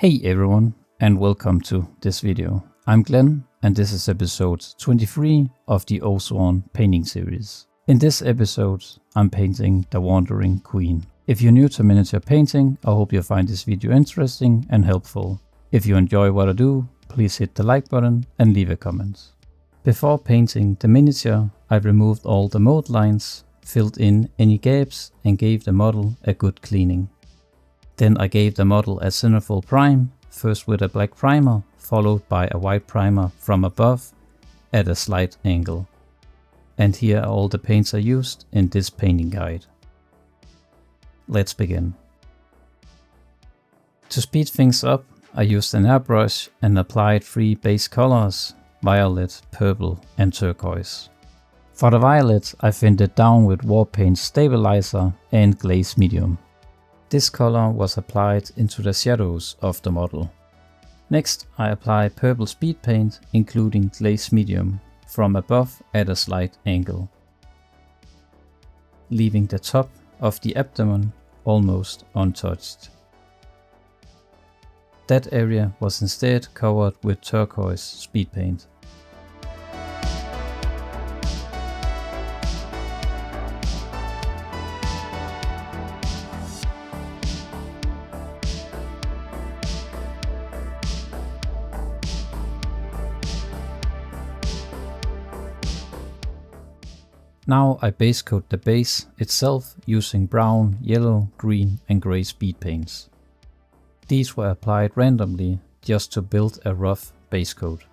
Hey everyone, and welcome to this video. I'm Glenn, and this is episode 23 of the Oathsworn painting series. In this episode, I'm painting the Wandering Queen. If you're new to miniature painting, I hope you find this video interesting and helpful. If you enjoy what I do, please hit the like button and leave a comment. Before painting the miniature, I removed all the mold lines, filled in any gaps, and gave the model a good cleaning. Then I gave the model a centerfold prime, first with a black primer, followed by a white primer from above at a slight angle. And here are all the paints I used in this painting guide. Let's begin. To speed things up, I used an airbrush and applied 3 base colors: violet, purple and turquoise. For the violet, I thinned it down with War Paint Stabilizer and Glaze Medium. This color was applied into the shadows of the model. Next, I apply purple speed paint, including Glaze Medium, from above at a slight angle, leaving the top of the abdomen almost untouched. That area was instead covered with turquoise speed paint. Now I base coat the base itself using brown, yellow, green and grey speed paints. These were applied randomly just to build a rough base coat.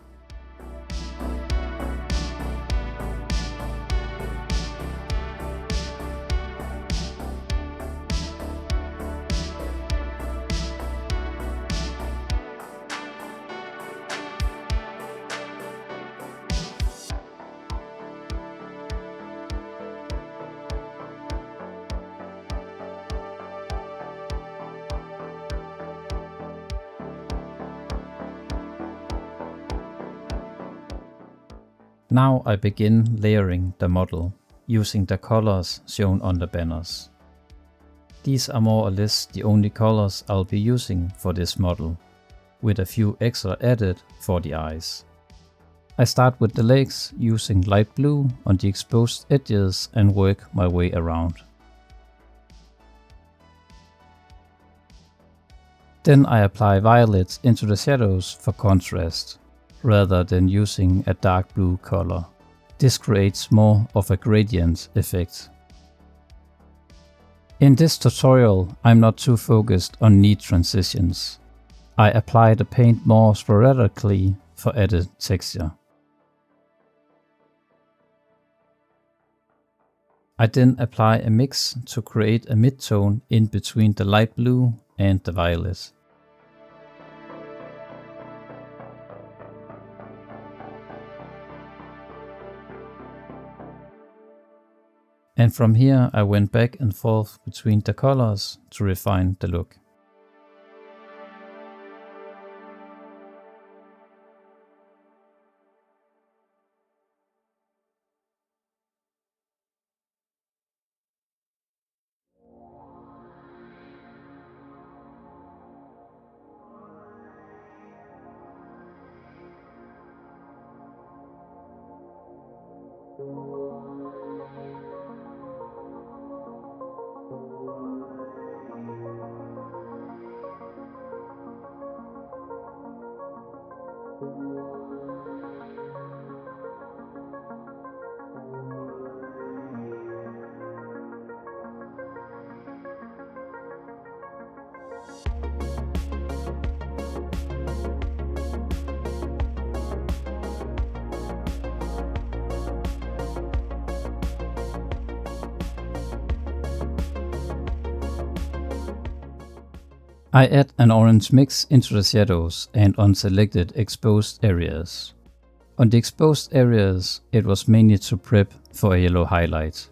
Now I begin layering the model, using the colors shown on the banners. These are more or less the only colors I'll be using for this model, with a few extra added for the eyes. I start with the legs using light blue on the exposed edges and work my way around. Then I apply violet into the shadows for contrast, rather than using a dark blue color. This creates more of a gradient effect. In this tutorial, I'm not too focused on neat transitions. I apply the paint more sporadically for added texture. I then apply a mix to create a mid-tone in between the light blue and the violet. And from here I went back and forth between the colors to refine the look. I add an orange mix into the shadows and on selected exposed areas. On the exposed areas, it was mainly to prep for a yellow highlight.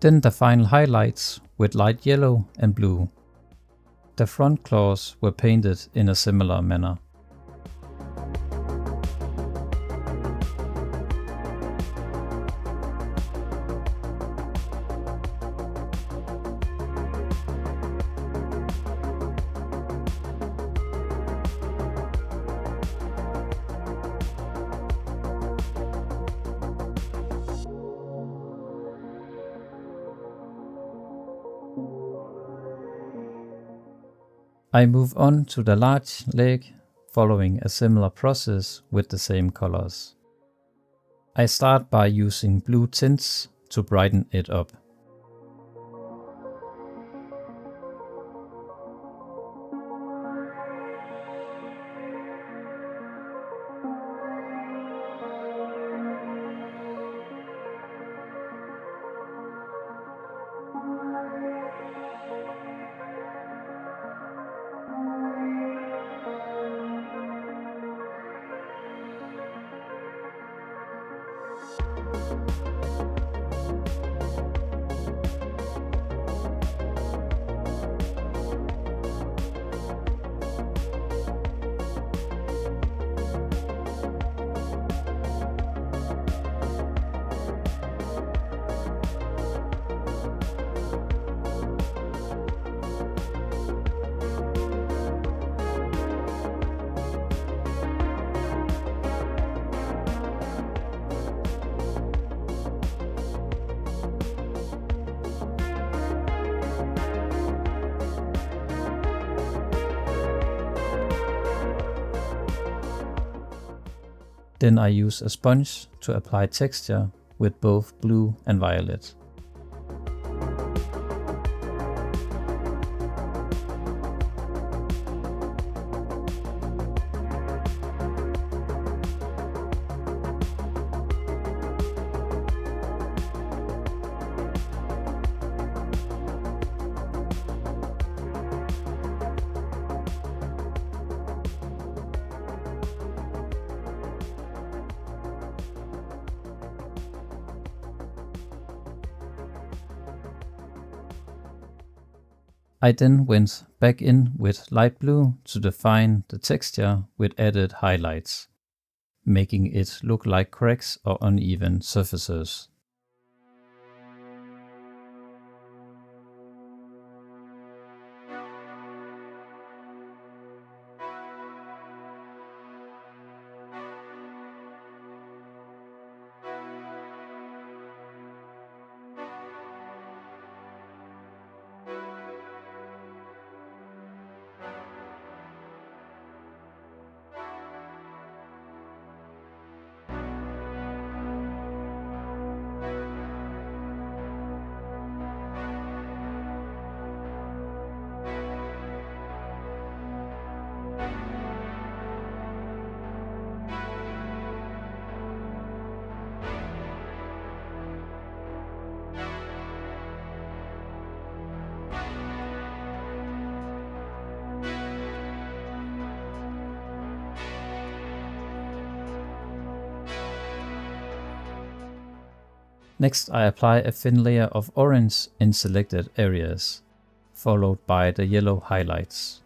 Then the final highlights with light yellow and blue. The front claws were painted in a similar manner. I move on to the large leg, following a similar process with the same colors. I start by using blue tints to brighten it up. Then I use a sponge to apply texture with both blue and violet. I then went back in with light blue to define the texture with added highlights, making it look like cracks or uneven surfaces. Next, I apply a thin layer of orange in selected areas, followed by the yellow highlights.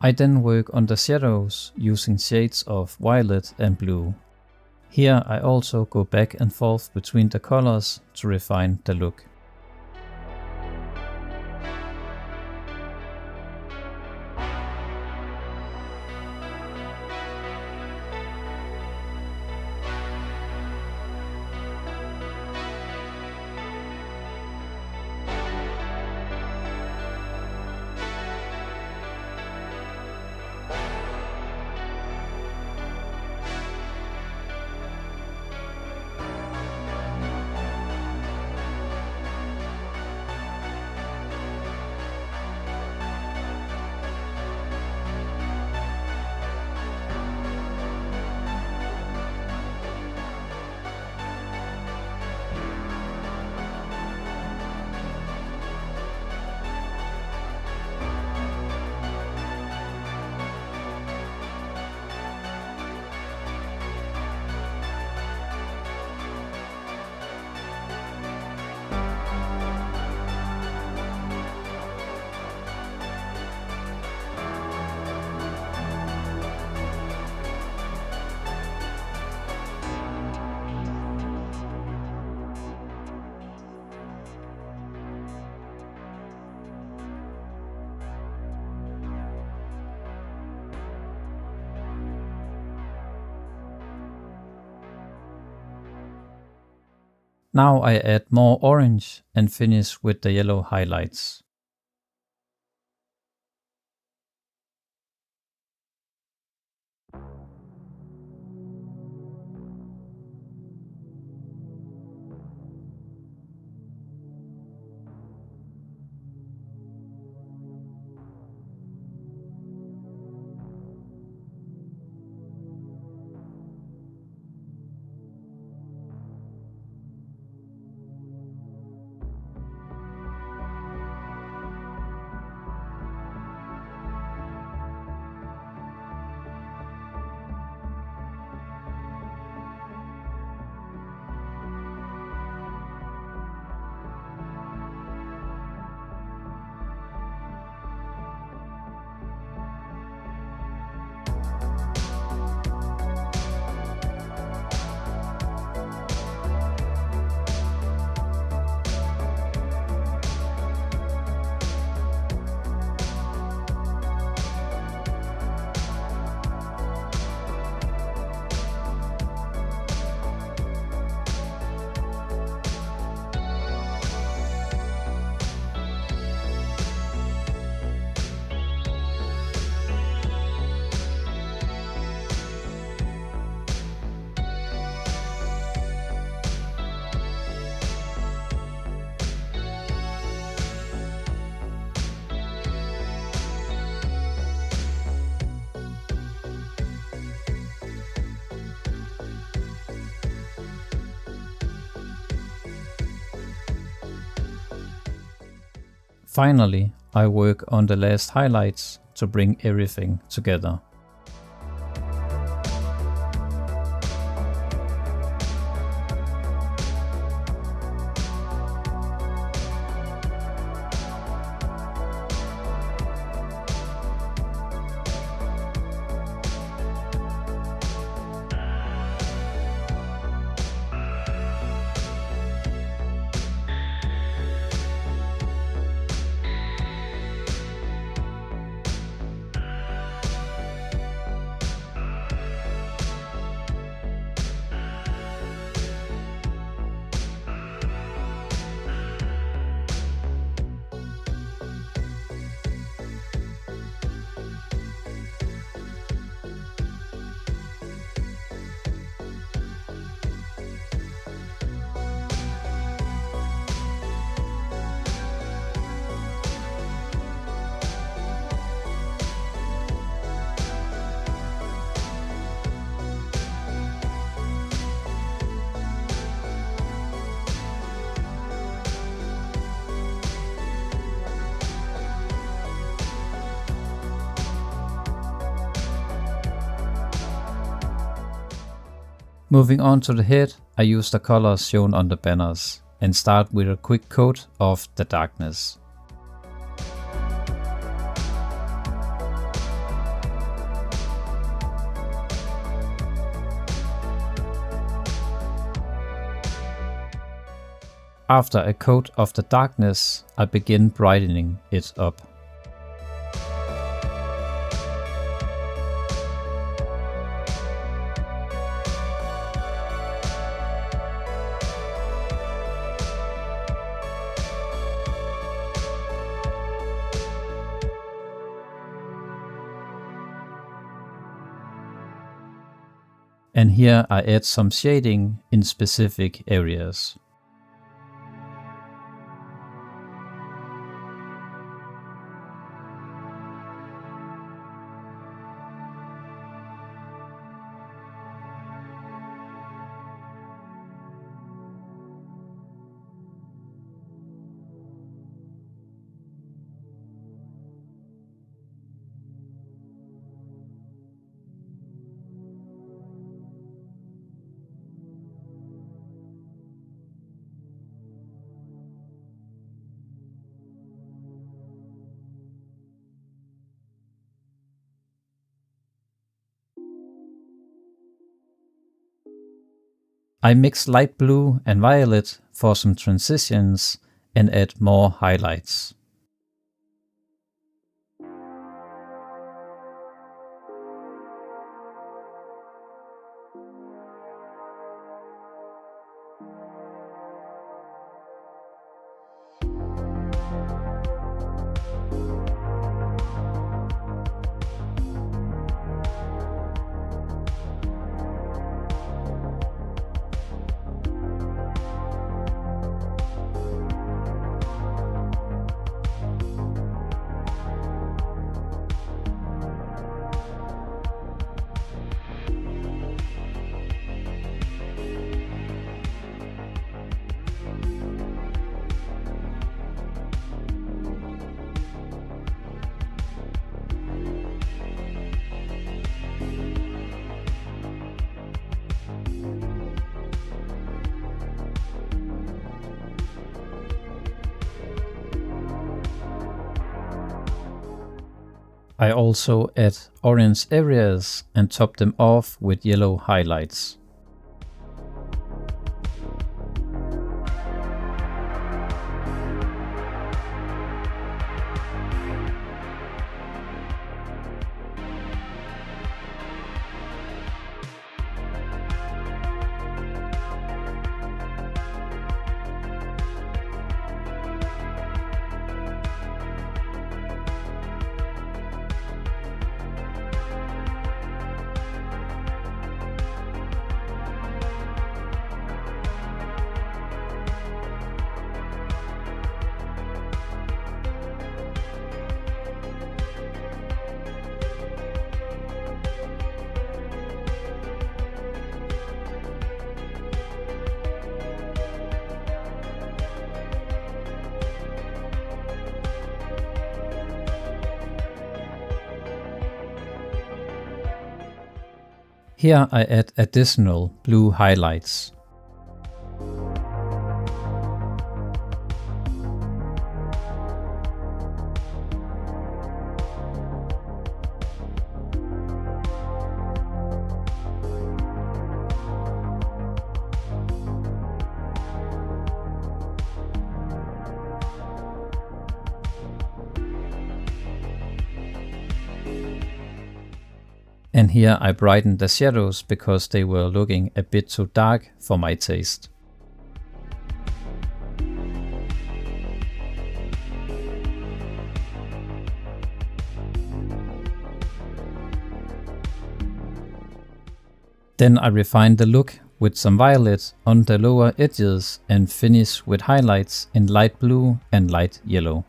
I then work on the shadows using shades of violet and blue. Here I also go back and forth between the colors to refine the look. Now I add more orange and finish with the yellow highlights. Finally, I work on the last highlights to bring everything together. Moving on to the head, I use the colors shown on the banners and start with a quick coat of the darkness. After a coat of the darkness, I begin brightening it up. And here I add some shading in specific areas. I mix light blue and violet for some transitions and add more highlights. I also add orange areas and top them off with yellow highlights. Here I add additional blue highlights. And here I brightened the shadows because they were looking a bit too dark for my taste. Then I refine the look with some violet on the lower edges and finish with highlights in light blue and light yellow.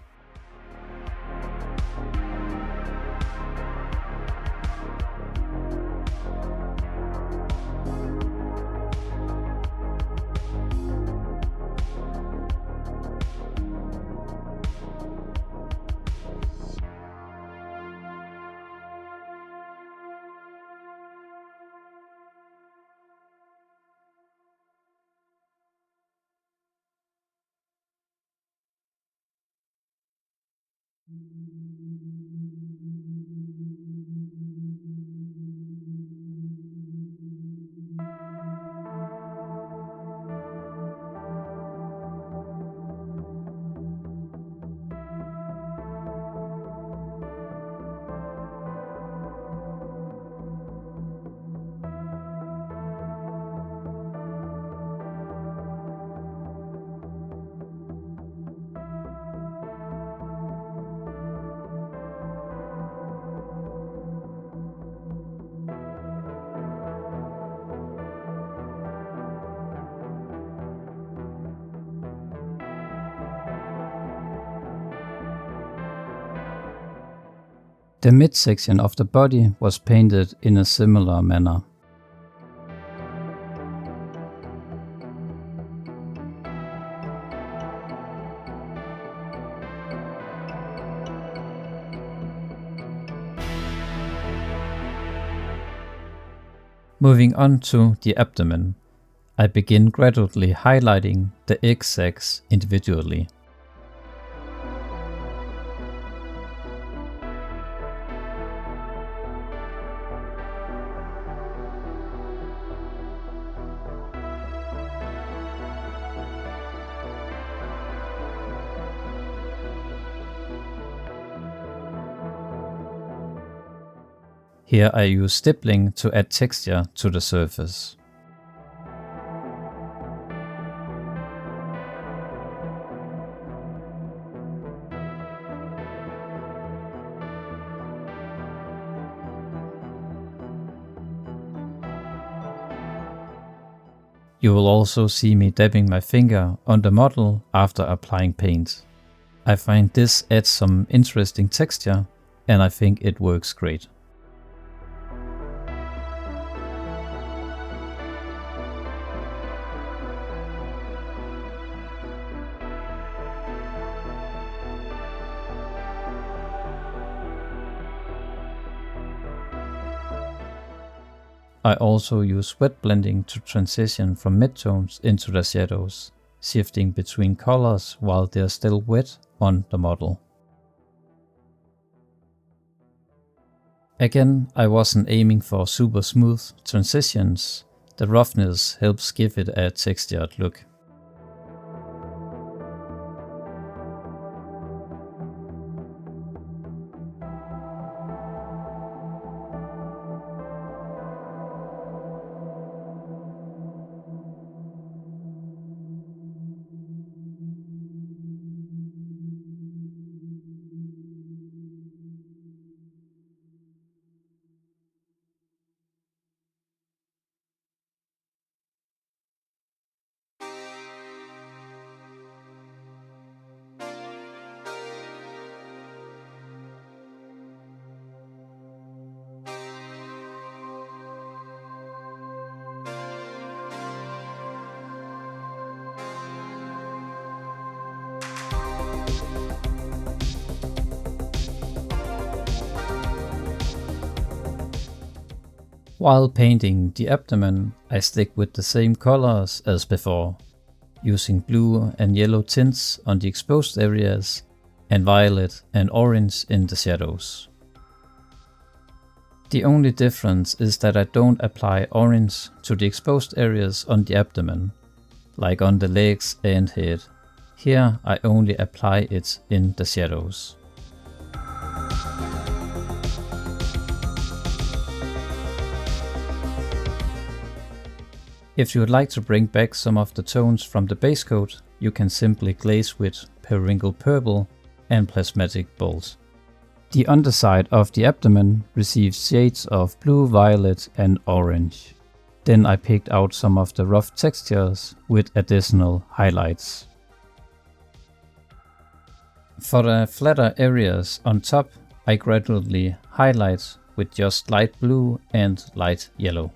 The midsection of the body was painted in a similar manner. Moving on to the abdomen, I begin gradually highlighting the egg sacs individually. Here I use stippling to add texture to the surface. You will also see me dabbing my finger on the model after applying paint. I find this adds some interesting texture and I think it works great. I also use wet blending to transition from midtones into the shadows, shifting between colors while they are still wet on the model. Again, I wasn't aiming for super smooth transitions. The roughness helps give it a textured look. While painting the abdomen, I stick with the same colors as before, using blue and yellow tints on the exposed areas and violet and orange in the shadows. The only difference is that I don't apply orange to the exposed areas on the abdomen, like on the legs and head. Here I only apply it in the shadows. If you would like to bring back some of the tones from the base coat, you can simply glaze with periwinkle purple and plasmatic bold. The underside of the abdomen receives shades of blue, violet and orange. Then I picked out some of the rough textures with additional highlights. For the flatter areas on top, I gradually highlight with just light blue and light yellow.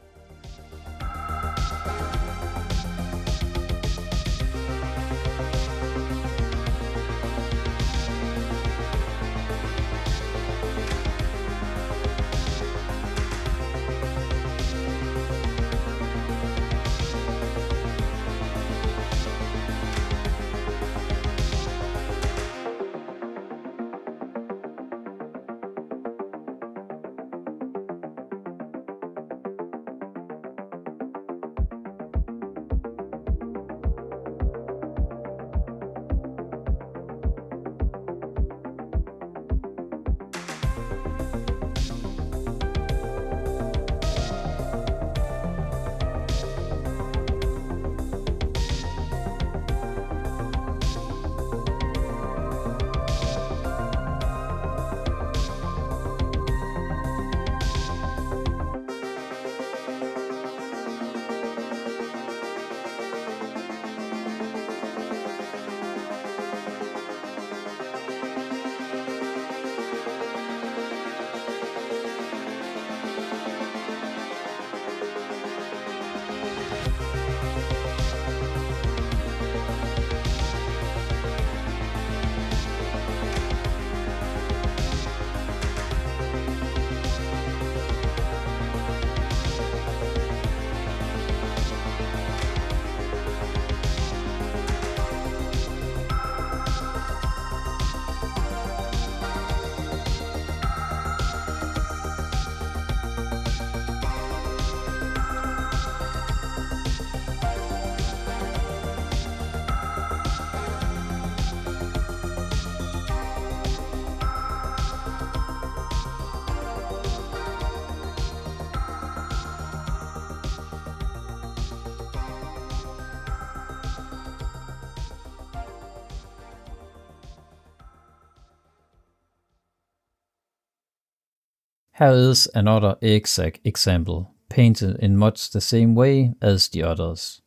Here is another egg sac example, painted in much the same way as the others.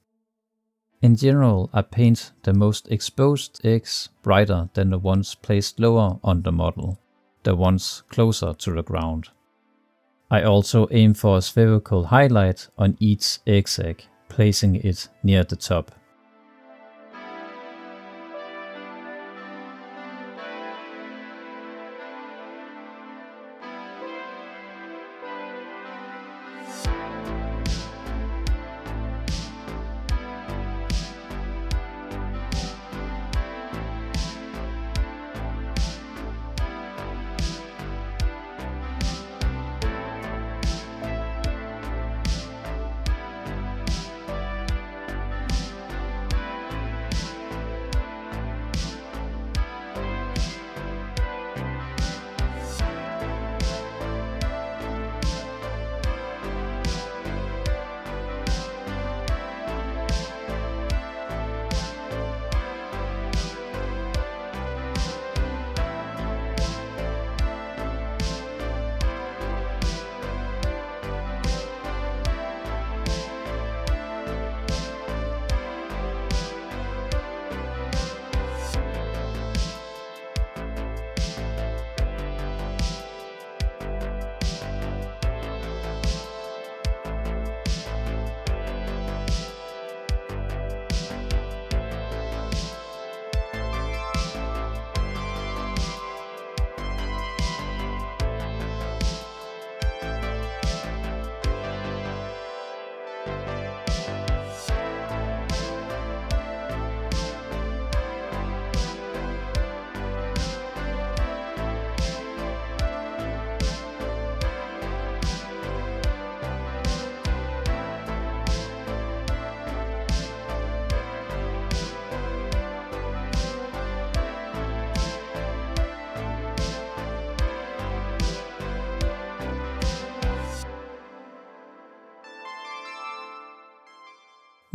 In general, I paint the most exposed eggs brighter than the ones placed lower on the model, the ones closer to the ground. I also aim for a spherical highlight on each egg sac, placing it near the top.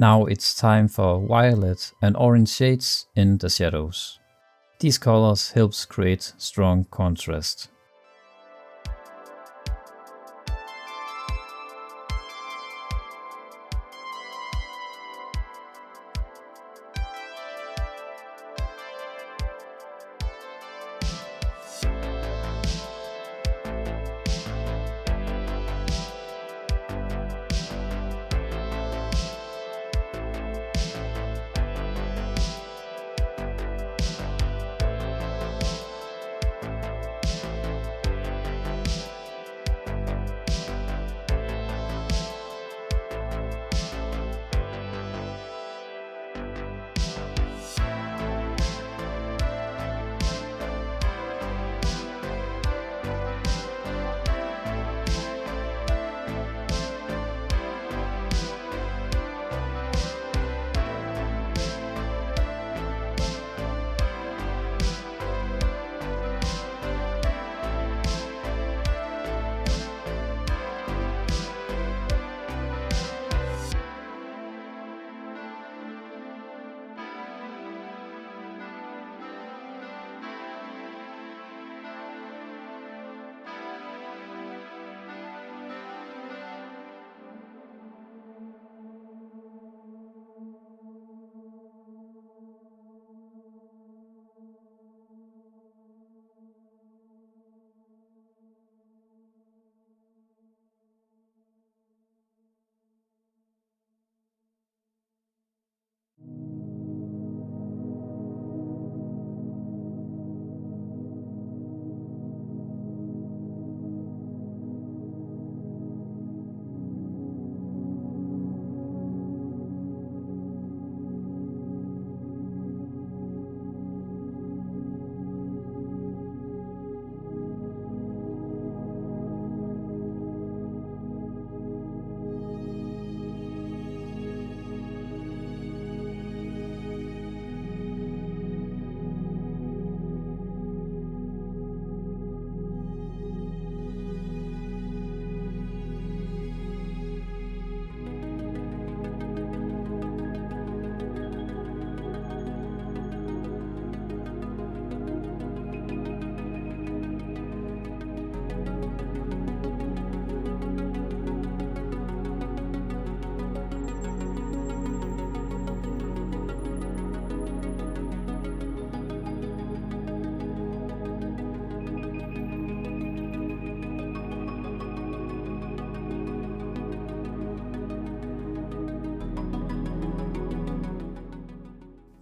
Now it's time for violet and orange shades in the shadows. These colors helps create strong contrast.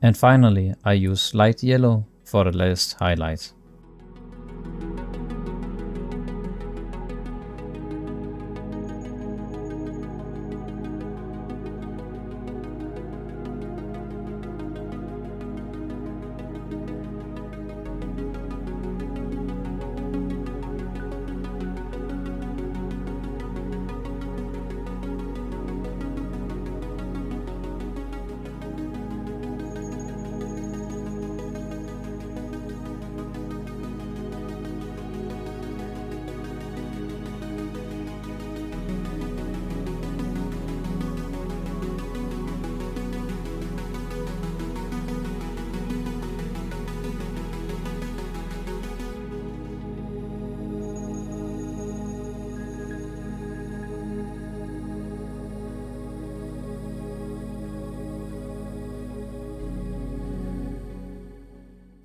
And finally, I use light yellow for the last highlight.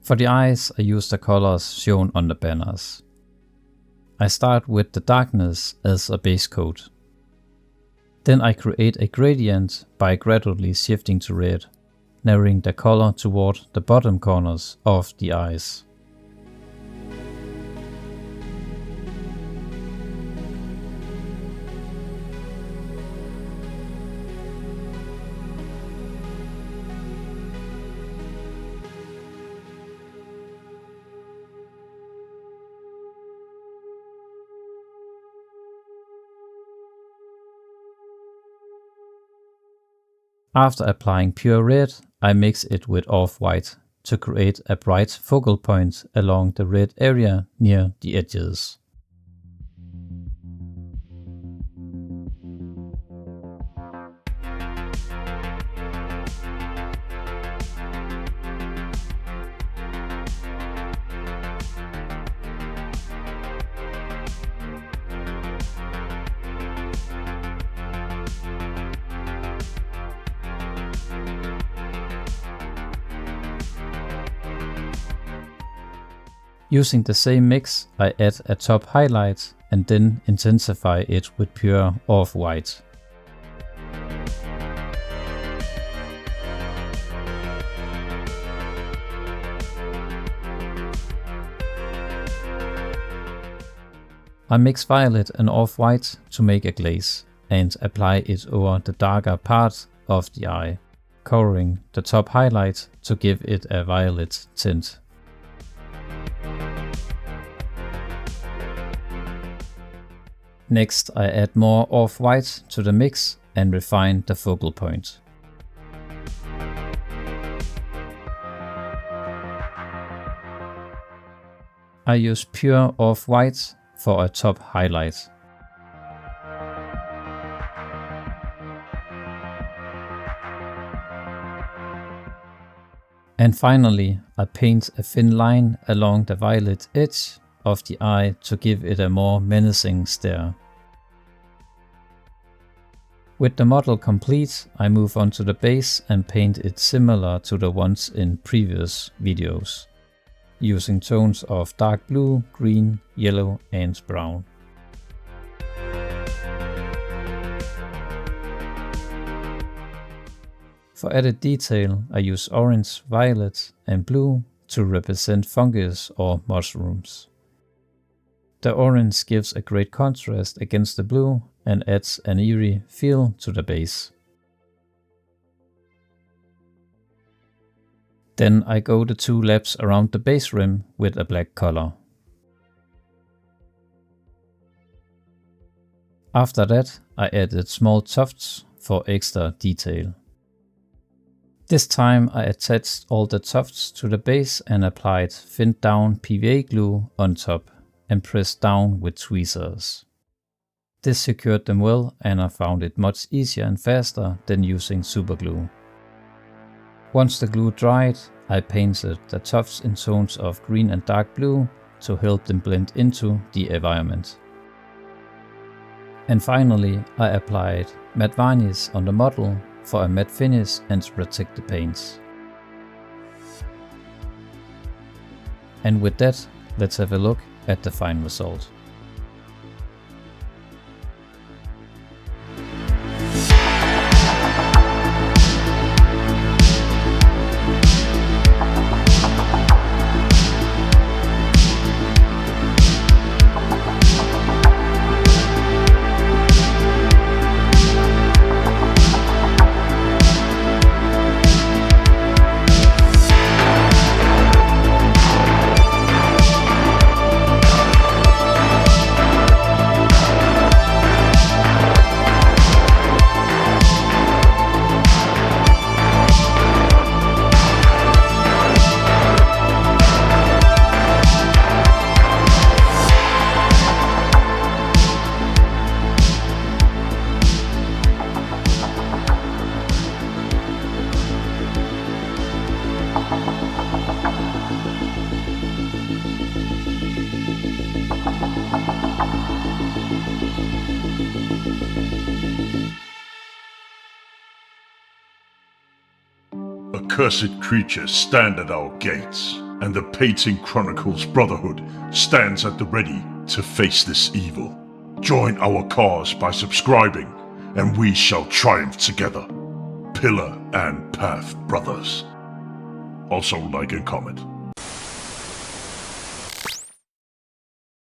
For the eyes, I use the colors shown on the banners. I start with the darkness as a base coat. Then I create a gradient by gradually shifting to red, narrowing the color toward the bottom corners of the eyes. After applying pure red, I mix it with off-white to create a bright focal point along the red area near the edges. Using the same mix, I add a top highlight and then intensify it with pure off-white. I mix violet and off-white to make a glaze and apply it over the darker part of the eye, covering the top highlight to give it a violet tint. Next, I add more off-white to the mix and refine the focal point. I use pure off-white for a top highlight. And finally, I paint a thin line along the violet edge of the eye to give it a more menacing stare. With the model complete, I move on to the base and paint it similar to the ones in previous videos, using tones of dark blue, green, yellow and brown. For added detail, I use orange, violet and blue to represent fungus or mushrooms. The orange gives a great contrast against the blue and adds an eerie feel to the base. Then I go the 2 laps around the base rim with a black color. After that, I added small tufts for extra detail. This time I attached all the tufts to the base and applied thinned down PVA glue on top and pressed down with tweezers. This secured them well and I found it much easier and faster than using superglue. Once the glue dried, I painted the tufts in tones of green and dark blue to help them blend into the environment. And finally, I applied matte varnish on the model for a matte finish and to protect the paints. And with that, let's have a look at the final result. Accursed creatures stand at our gates, and the Painting Chronicles Brotherhood stands at the ready to face this evil. Join our cause by subscribing, and we shall triumph together. Pillar and Path Brothers. Also like and comment.